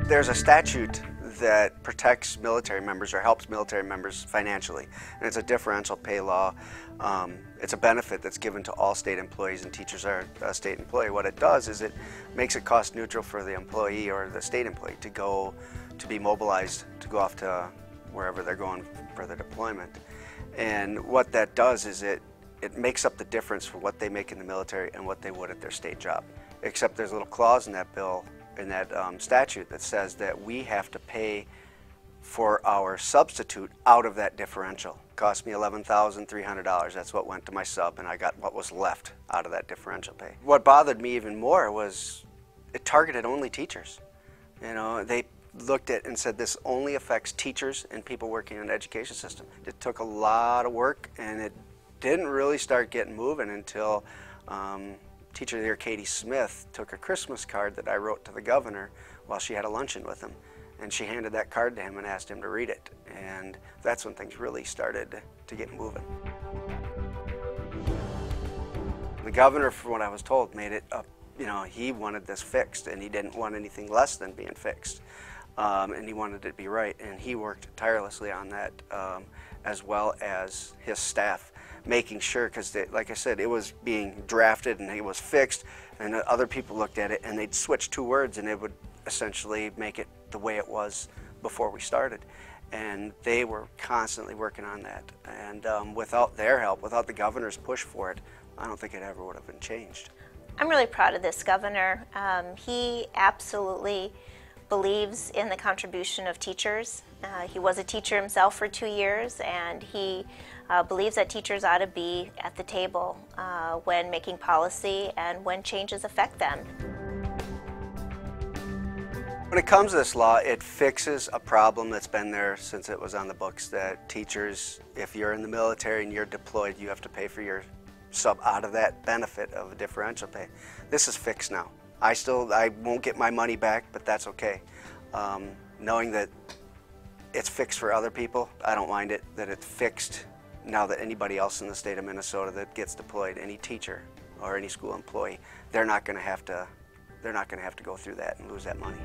There's a statute that protects military members or helps military members financially, and it's a differential pay law. It's a benefit that's given to all state employees, and teachers are a state employee. What it does is it makes it cost neutral for the employee or the state employee to be mobilized to go off to wherever they're going for their deployment. And what that does is it makes up the difference for what they make in the military and what they would at their state job. Except there's a little clause in that bill, in that statute, that says that we have to pay for our substitute out of that differential. It cost me $11,300. That's what went to my sub, and I got what was left out of that differential pay. What bothered me even more was it targeted only teachers. You know, they looked at and said this only affects teachers and people working in the education system. It took a lot of work, and it didn't really start getting moving until teacher there, Katie Smith, took a Christmas card that I wrote to the governor while she had a luncheon with him. And she handed that card to him and asked him to read it. And that's when things really started to get moving. The governor, from what I was told, made it up, you know, he wanted this fixed, and he didn't want anything less than being fixed. And he wanted it to be right, and he worked tirelessly on that, as well as his staff, making sure, because like I said, it was being drafted and it was fixed, and other people looked at it and they'd switch two words and it would essentially make it the way it was before we started. And they were constantly working on that, and without their help, without the governor's push for it, I don't think it ever would have been changed. I'm really proud of this governor. He absolutely believes in the contribution of teachers. He was a teacher himself for 2 years, and he believes that teachers ought to be at the table when making policy and when changes affect them. When it comes to this law, it fixes a problem that's been there since it was on the books, that teachers, if you're in the military and you're deployed, you have to pay for your sub out of that benefit of a differential pay. This is fixed now. I won't get my money back, but that's okay. Knowing that it's fixed for other people, I don't mind it, that it's fixed now that anybody else in the state of Minnesota that gets deployed, any teacher or any school employee, they're not going to have to go through that and lose that money.